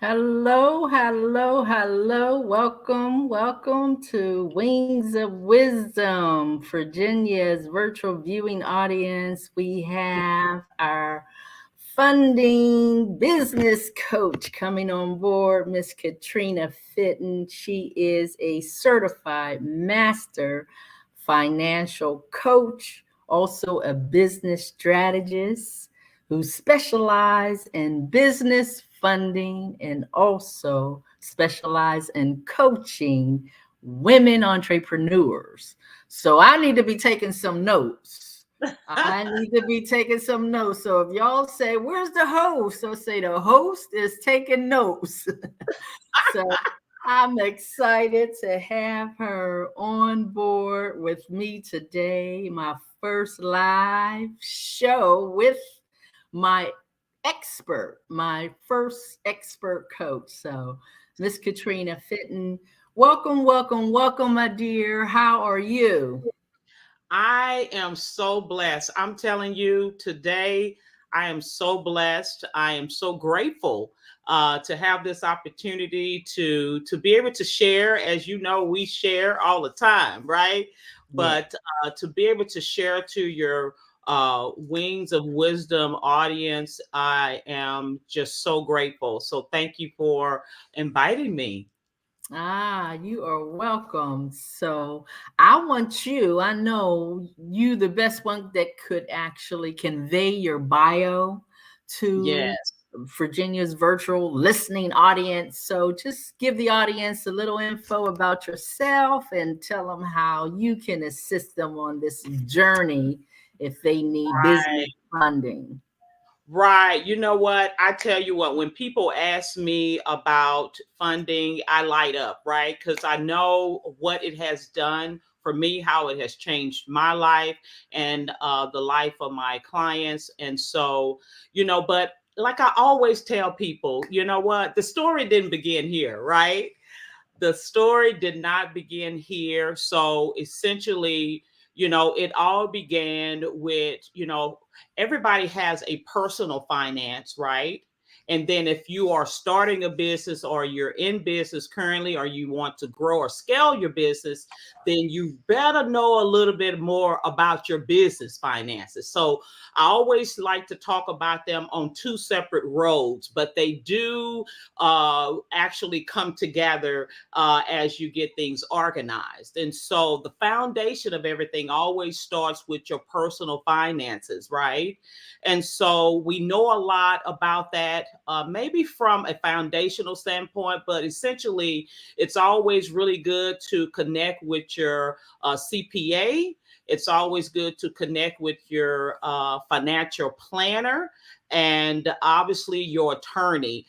Hello, hello, hello. Welcome to Wings of Wisdom, Virginia's virtual viewing audience. We have our funding business coach coming on board, Miss Katrina Fitten. She is a certified master financial coach, also a business strategist who specialize in business funding and also specialize in coaching women entrepreneurs. So I need to be taking some notes. I need to be taking some notes. So if y'all say, "Where's the host?" I'll say the host is taking notes. So I'm excited to have her on board with me today. My first live show with my my first expert coach. So, Miss Katrina Fitten, welcome, my dear. How are you? I am so blessed. I'm telling you today, I am so blessed. I am so grateful to have this opportunity to be able to share. As you know, we share all the time, right? Yeah. But to be able to share to your Wings of Wisdom audience, I am just so grateful. So thank you for inviting me. You are welcome. So I know you the best one that could actually convey your bio to Yes. Virginia's virtual listening audience. So just give the audience a little info about yourself and tell them how you can assist them on this journey if they need business Right. funding. Right. You know what? I tell you what, when people ask me about funding, I light up, right? Because I know what it has done for me, how it has changed my life and the life of my clients. And so, but like I always tell people, you know what? The story didn't begin here, right? The story did not begin here. So essentially, it all began with, everybody has a personal finance, right? And then if you are starting a business or you're in business currently or you want to grow or scale your business, then you better know a little bit more about your business finances. So I always like to talk about them on two separate roads, but they do actually come together as you get things organized. And so the foundation of everything always starts with your personal finances, right? And so we know a lot about that, maybe from a foundational standpoint, but essentially, it's always really good to connect with your CPA. It's always good to connect with your financial planner and obviously your attorney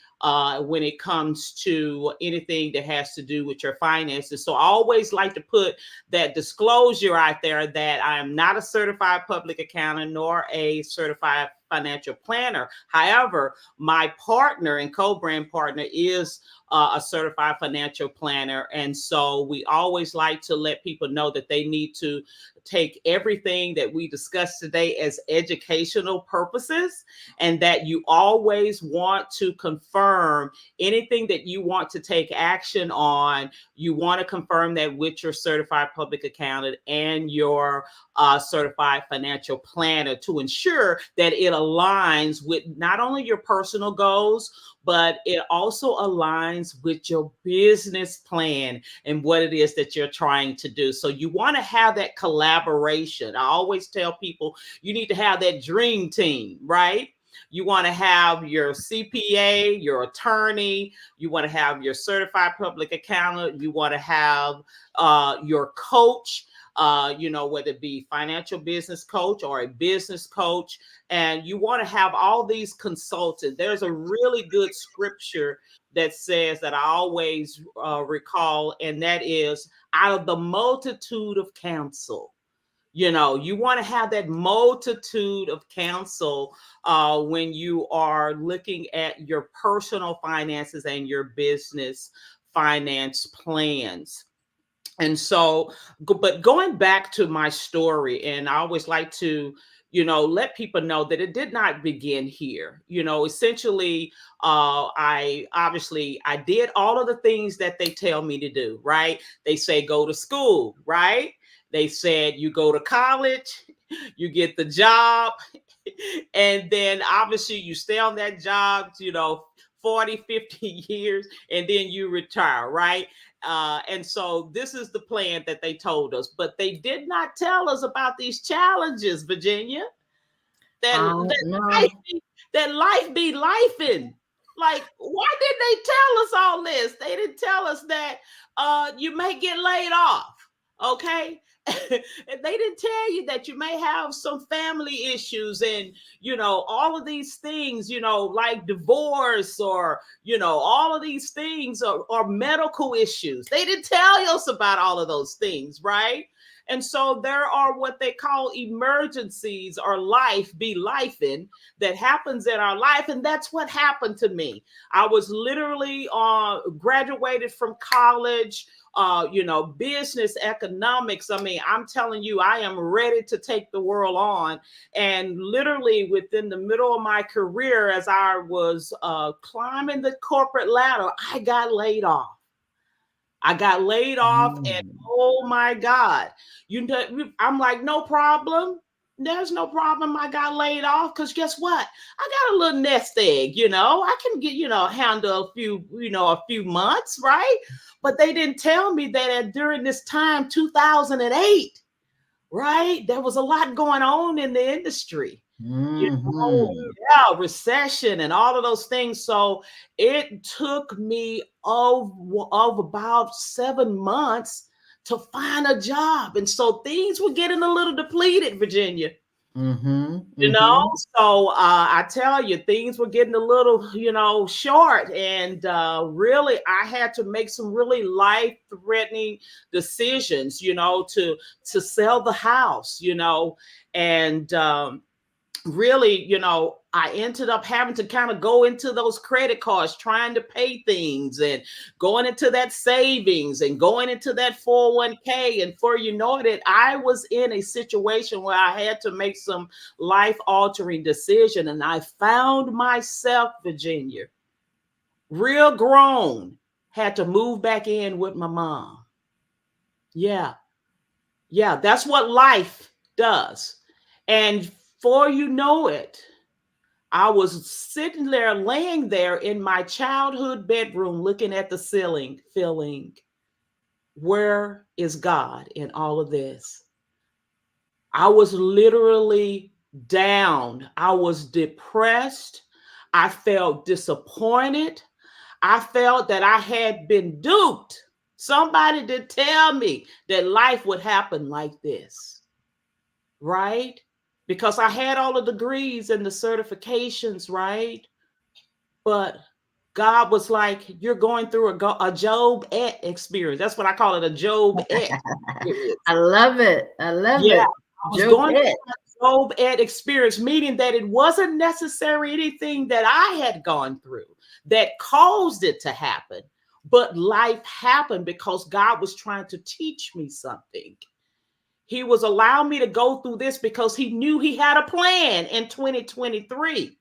when it comes to anything that has to do with your finances. So I always like to put that disclosure out there that I am not a certified public accountant nor a certified financial planner. However, my partner and co-brand partner is a certified financial planner. And so we always like to let people know that they need to take everything that we discussed today as educational purposes, and that you always want to confirm anything that you want to take action on. You want to confirm that with your certified public accountant and your certified financial planner to ensure that it aligns with not only your personal goals, but it also aligns with your business plan and what it is that you're trying to do. So you want to have that collaboration. I always tell people you need to have that dream team, right? You want to have your CPA, your attorney, you want to have your certified public accountant, you want to have your coach, whether it be financial business coach or a business coach, and you want to have all these consultants. There's a really good scripture that says that I always recall, and that is out of the multitude of counsel. You want to have that multitude of counsel when you are looking at your personal finances and your business finance plans. And so, but going back to my story, and I always like to, let people know that it did not begin here. Essentially, I did all of the things that they tell me to do, right? They say go to school, right? They said you go to college, you get the job, and then obviously you stay on that job, 40, 50 years, and then you retire, right? And so this is the plan that they told us, but they did not tell us about these challenges, Virginia. That No. life be, that life be lifing. Like, why did they tell us all this? They didn't tell us that you may get laid off. Okay. And they didn't tell you that you may have some family issues and all of these things, like divorce, or all of these things are medical issues. They didn't tell us about all of those things, right? And so there are what they call emergencies, or life be lifing, that happens in our life. And that's what happened to me. I was literally graduated from college, business economics. I mean, I'm telling you, I am ready to take the world on. And literally within the middle of my career, as I was climbing the corporate ladder, I got laid off. And Mm. oh my God, I'm like, no problem. There's no problem. I got laid off because guess what? I got a little nest egg. I can get handle a few months, right? But they didn't tell me that during this time, 2008, right? There was a lot going on in the industry. Hmm. Yeah, recession and all of those things. So it took me of about 7 months to find a job. And so things were getting a little depleted, Virginia. Mm-hmm. You know, Mm-hmm. so I tell you, things were getting a little, short. And really, I had to make some really life-threatening decisions, to sell the house, and really, I ended up having to kind of go into those credit cards, trying to pay things, and going into that savings, and going into that 401k. And for it, I was in a situation where I had to make some life altering decision. And I found myself, Virginia, real grown, had to move back in with my mom. Yeah. Yeah. That's what life does. And for it, I was sitting there, laying there in my childhood bedroom, looking at the ceiling, feeling, where is God in all of this? I was literally down. I was depressed. I felt disappointed. I felt that I had been duped. Somebody did tell me that life would happen like this, right? Because I had all the degrees and the certifications, right? But God was like, you're going through a Job et experience. That's what I call it, a Job et experience. I love it. I love Yeah, it. I was Joe going Pitt. through a Job et experience, meaning that it wasn't necessarily anything that I had gone through that caused it to happen, but life happened because God was trying to teach me something. He was allowing me to go through this because he knew he had a plan in 2023.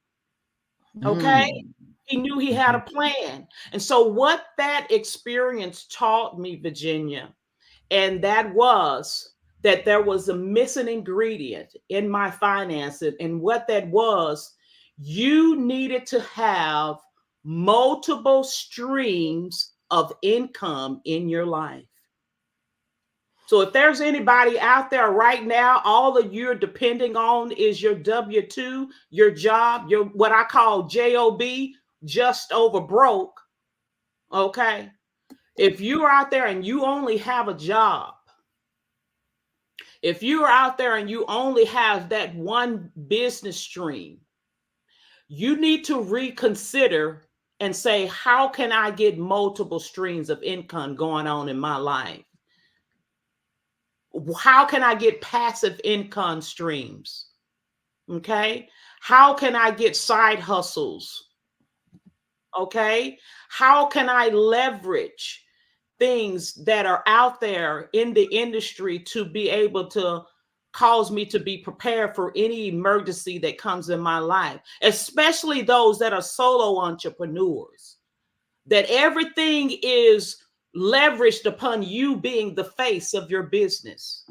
Okay. Mm. He knew he had a Mhm. plan. And so, what that experience taught me, Virginia, and that was that there was a missing ingredient in my finances. And what that was, you needed to have multiple streams of income in your life. So if there's anybody out there right now, all that you're depending on is your W-2, your job, your what I call JOB, just over broke. Okay. If you're out there and you only have a job, if you're out there and you only have that one business stream, you need to reconsider and say, how can I get multiple streams of income going on in my life? How can I get passive income streams? Okay. How can I get side hustles? Okay. How can I leverage things that are out there in the industry to be able to cause me to be prepared for any emergency that comes in my life, especially those that are solo entrepreneurs, that everything is leveraged upon you being the face of your business.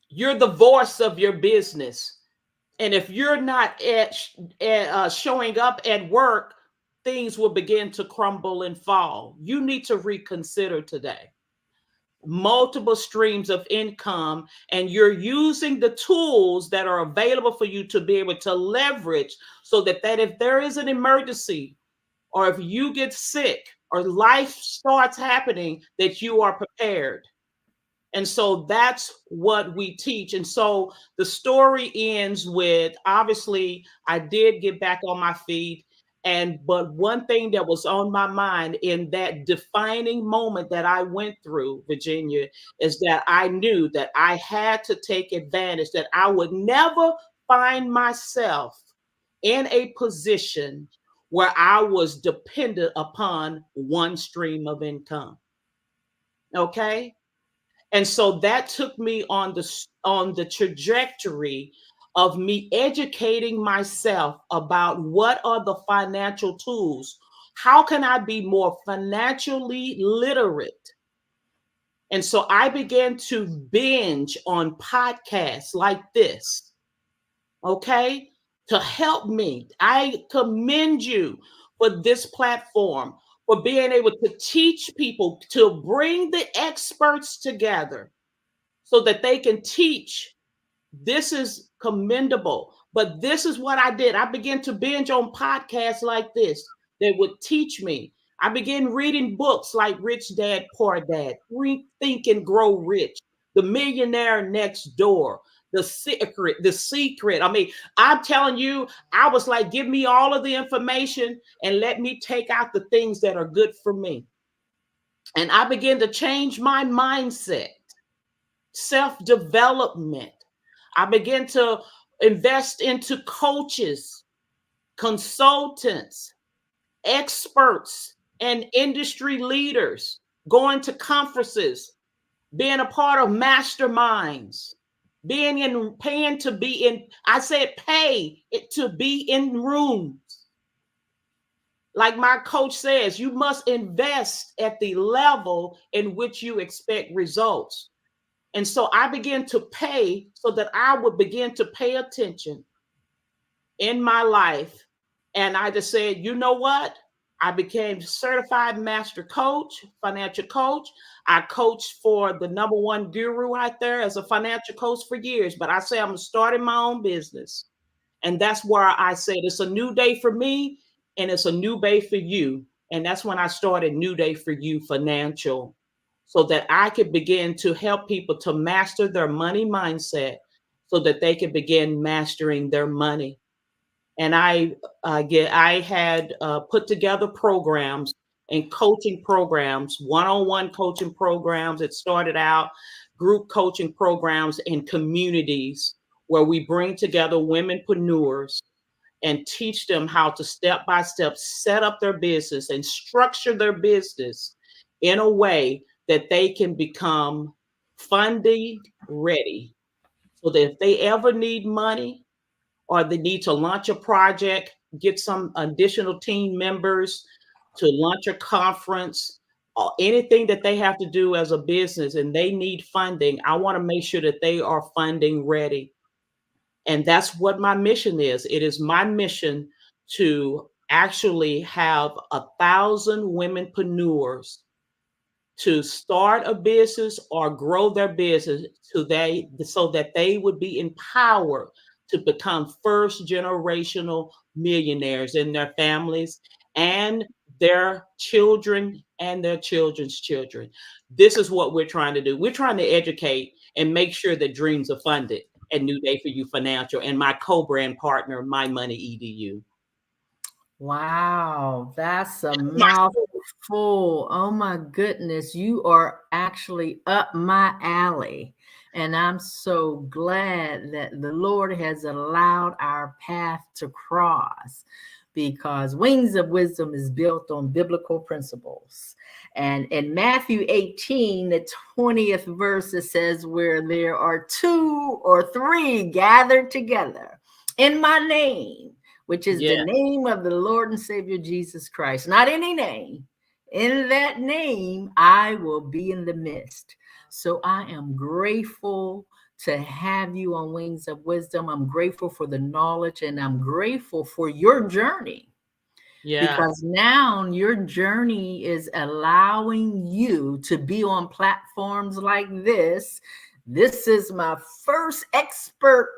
You're the voice of your business. And if you're not showing up at work, things will begin to crumble and fall. You need to reconsider today. Multiple streams of income, and you're using the tools that are available for you to be able to leverage, so that if there is an emergency, or if you get sick, or life starts happening, that you are prepared. And so that's what we teach. And so the story ends with, obviously, I did get back on my feet. But one thing that was on my mind in that defining moment that I went through, Virginia, is that I knew that I had to take advantage, that I would never find myself in a position where I was dependent upon one stream of income. Okay. And so that took me on the trajectory of me educating myself about what are the financial tools. How can I be more financially literate? And so I began to binge on podcasts like this, okay, to help me. I commend you for this platform, for being able to teach people, to bring the experts together so that they can teach. This is commendable. But this is what I did. I began to binge on podcasts like this that would teach me. I began reading books like Rich Dad, Poor Dad, Think and Grow Rich, The Millionaire Next Door, The Secret, The Secret. I mean, I'm telling you, I was like, give me all of the information and let me take out the things that are good for me. And I began to change my mindset, self-development. I began to invest into coaches, consultants, experts, and industry leaders, going to conferences, being a part of masterminds, paying to be in, I said pay it to be in rooms. Like my coach says, you must invest at the level in which you expect results. And so I began to pay so that I would begin to pay attention in my life. And I just said, you know what? I became certified master coach, financial coach. I coached for the number one guru out there as a financial coach for years. But I say I'm starting my own business. And that's where I said it's a new day for me and it's a new day for you. And that's when I started New Day for You Financial, so that I could begin to help people to master their money mindset so that they could begin mastering their money. And I had put together programs and coaching programs, one-on-one coaching programs. It started out group coaching programs in communities where we bring together womenpreneurs and teach them how to step by step set up their business and structure their business in a way that they can become funding ready, so that if they ever need money or they need to launch a project, get some additional team members to launch a conference, or anything that they have to do as a business and they need funding, I want to make sure that they are funding ready. And that's what my mission is. It is my mission to actually have 1,000 womenpreneurs to start a business or grow their business so that they would be empowered to become first generational millionaires in their families and their children and their children's children. This is what we're trying to do. We're trying to educate and make sure that dreams are funded at New Day for You Financial and my co-brand partner, My Money EDU. Wow, that's a My story. mouthful. Oh my goodness, you are actually up my alley. And I'm so glad that the Lord has allowed our path to cross. because Wings of Wisdom is built on biblical principles. And in Matthew 18, the 20th verse, it says, where there are two or three gathered together in my name, which is the Yeah. name of the Lord and Savior Jesus Christ, not any name. In that name, I will be in the midst. So I am grateful to have you on Wings of Wisdom. I'm grateful for the knowledge, and I'm grateful for your journey, Yeah. because now your journey is allowing you to be on platforms like this. This is my first expert,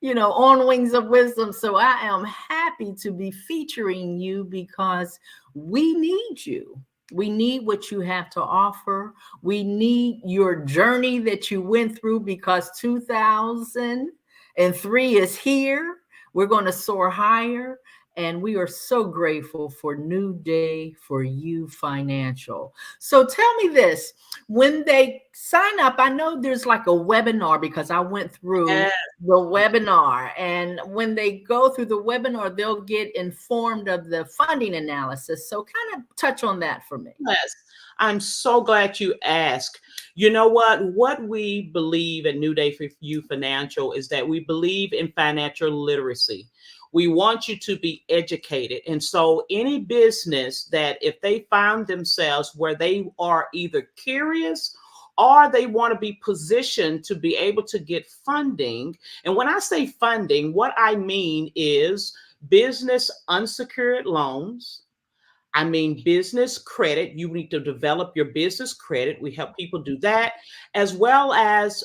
on Wings of Wisdom. So I am happy to be featuring you because we need you. We need what you have to offer. We need your journey that you went through, because 2003 is here. We're going to soar higher. And we are so grateful for New Day for You Financial. So tell me this, when they sign up, I know there's like a webinar, because I went through Yes. the webinar. And when they go through the webinar, they'll get informed of the funding analysis. So kind of touch on that for me. Yes. I'm so glad you asked. You know what? What we believe at New Day for You Financial is that we believe in financial literacy. We want you to be educated. And so, any business that if they find themselves where they are either curious or they want to be positioned to be able to get funding. And when I say funding, what I mean is business unsecured loans. I mean, business credit. You need to develop your business credit. We help people do that, as well as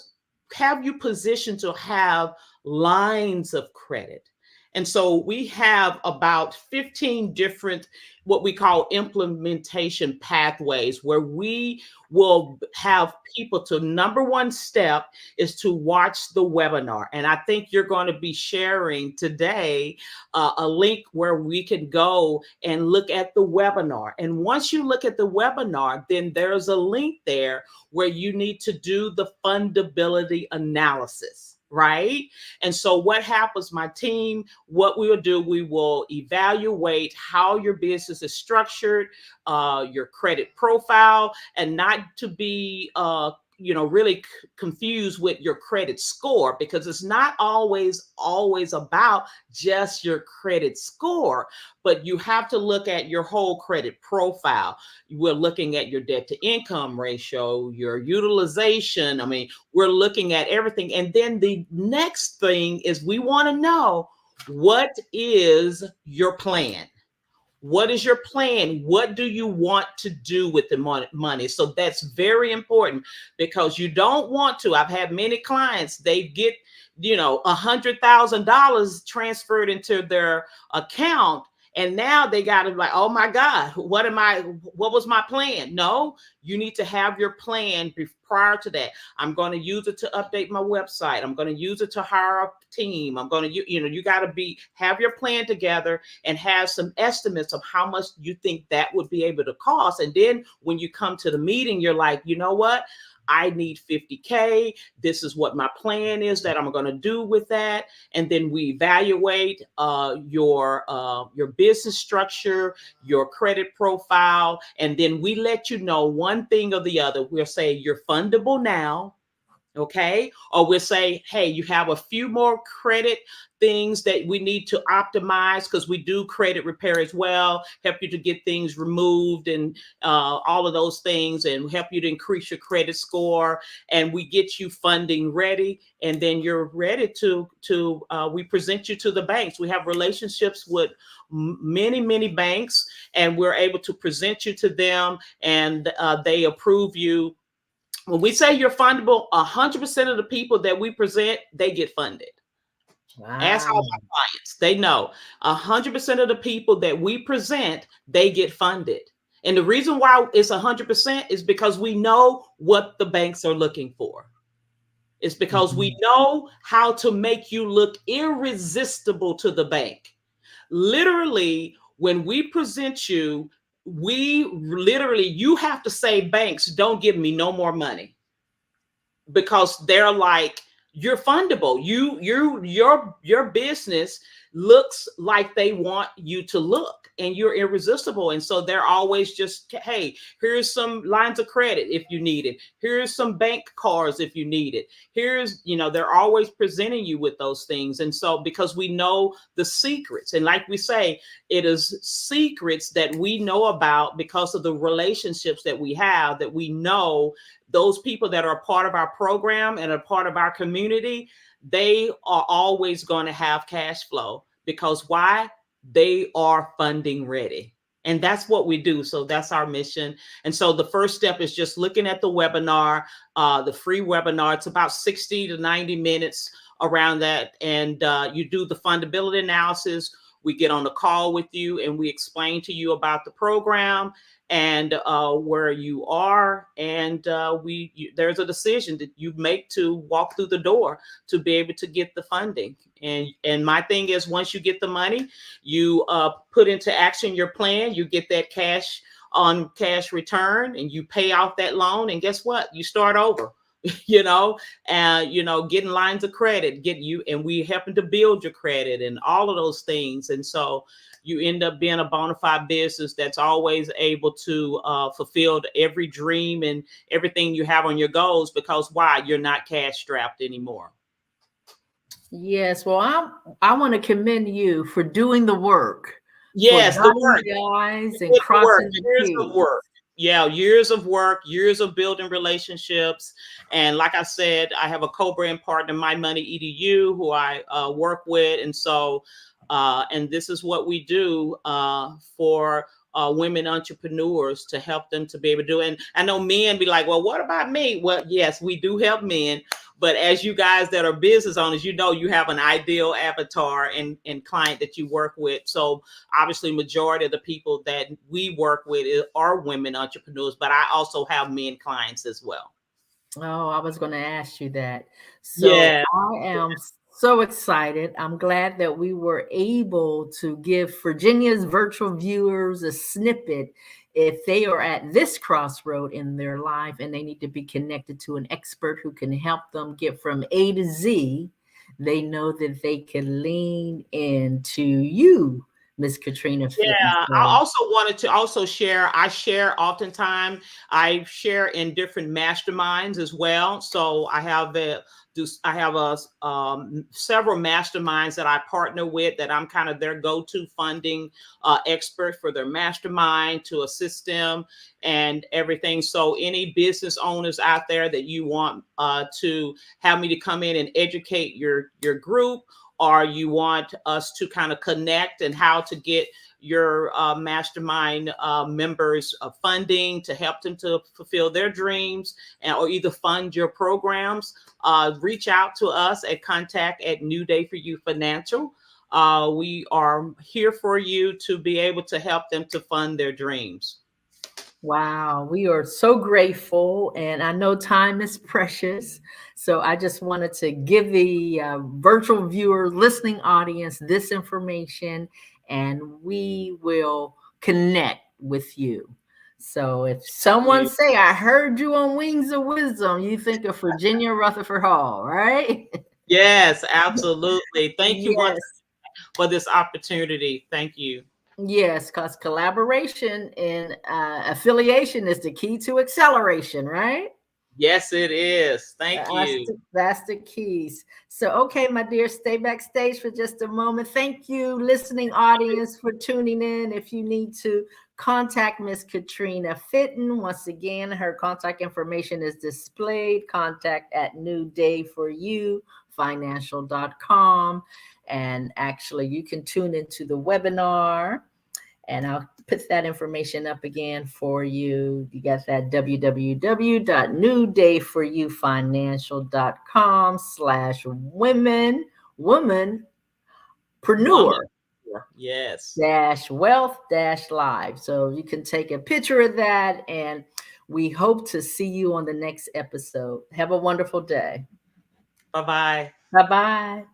have you positioned to have lines of credit. And so we have about 15 different, what we call implementation pathways, where we will have people to, number one step is to watch the webinar. And I think you're going to be sharing today a link where we can go and look at the webinar. And once you look at the webinar, then there's a link there where you need to do the fundability analysis. Right. And so what happens, my team, what we will do, we will evaluate how your business is structured, your credit profile, and not to be really confused with your credit score, because it's not always about just your credit score, but you have to look at your whole credit profile. We're looking at your debt to income ratio, your utilization. I mean, we're looking at everything. And then the next thing is we want to know, what is your plan? What is your plan? What do you want to do with the money? So that's very important, because you don't want to. I've had many clients, they get, $100,000 transferred into their account. And now they got to like, oh my God, what was my plan? No, you need to have your plan prior to that. I'm going to use it to update my website. I'm going to use it to hire a team. I'm going to, you got to have your plan together and have some estimates of how much you think that would be able to cost. And then when you come to the meeting, you're like, you know what? I need 50K. This is what my plan is that I'm going to do with that. And then we evaluate your business structure, your credit profile, and then we let you know one thing or the other. We'll say you're fundable now. Okay. Or we'll say, hey, you have a few more credit things that we need to optimize, because we do credit repair as well, help you to get things removed and all of those things, and help you to increase your credit score. And we get you funding ready. And then you're ready to we present you to the banks. We have relationships with many banks, and we're able to present you to them, and they approve you. When we say you're fundable, 100% of the people that we present, they get funded. Ask all Wow. my clients. They know 100% of the people that we present, they get funded. And the reason why it's 100% is because we know what the banks are looking for. It's because we Mhm. know how to make you look irresistible to the bank. Literally, when we present you, you have to say, banks, don't give me no more money, because they're like, you're fundable. Your business, looks like they want you to look, and you're irresistible. And so they're always just, hey, here's some lines of credit if you need it. Here's some bank cards if you need it. Here's, they're always presenting you with those things. And so because we know the secrets, and like we say, it is secrets that we know about because of the relationships that we have, that we know those people that are a part of our program and a part of our community, they are always going to have cash flow. Because why? They are funding ready. And that's what we do. So that's our mission. And so the first step is just looking at the webinar, the free webinar. It's about 60 to 90 minutes around that. And you do the fundability analysis. We get on the call with you and we explain to you about the program and where you are. And there's a decision that you make to walk through the door to be able to get the funding. And my thing is, once you get the money, you put into action your plan, you get that cash on cash return, and you pay off that loan. And guess what? You start over. Getting lines of credit, and we happen to build your credit and all of those things. And so you end up being a bona fide business that's always able to fulfill every dream and everything you have on your goals. Because why? You're not cash strapped anymore. Yes, well, I want to commend you for doing the work. Yes, for the work, guys and crossing the years T's. of work. Yeah, years of work, years of building relationships. And like I said, I have a co-brand partner, My Money EDU, who I work with. And so, and this is what we do for women entrepreneurs, to help them to be able to do it. And I know men be like, well, what about me? Well, yes, we do help men. But as you guys that are business owners, you have an ideal avatar and client that you work with. So obviously, majority of the people that we work with are women entrepreneurs, but I also have men clients as well. Oh, I was going to ask you that. So Yeah. I am so excited. I'm glad that we were able to give Virginia's virtual viewers a snippet. If they are at this crossroad in their life and they need to be connected to an expert who can help them get from A to Z, they know that they can lean into you, Miss Katrina Fitten. Yeah, I also wanted to also share. I share oftentimes. I share in different masterminds as well. So I have several masterminds that I partner with, that I'm kind of their go-to funding expert for their mastermind, to assist them and everything. So any business owners out there that you want to have me to come in and educate your group, or you want us to kind of connect and how to get your mastermind members funding to help them to fulfill their dreams, or either fund your programs, reach out to us at contact@New Day for You Financial. We are here for you to be able to help them to fund their dreams. Wow, we are so grateful, and I know time is precious. So I just wanted to give the virtual viewer listening audience this information, and we will connect with you. So if someone say, I heard you on Wings of Wisdom, you think of Virginia Rutherford-Hall, right? Yes, absolutely. Thank you once Yes. for this opportunity. Thank you. Yes, because collaboration and affiliation is the key to acceleration, right? Yes, it is. Thank you. That's the keys. So, okay, my dear, stay backstage for just a moment. Thank you, listening audience, for tuning in. If you need to contact Miss Katrina Fitten, once again, her contact information is displayed. contact@newdayforyoufinancial.com. And actually, you can tune into the webinar, and I'll put that information up again for you. You got that www.newdayforyoufinancial.com/womanpreneur Yes. -wealth-live. So you can take a picture of that, and we hope to see you on the next episode. Have a wonderful day. Bye-bye. Bye-bye.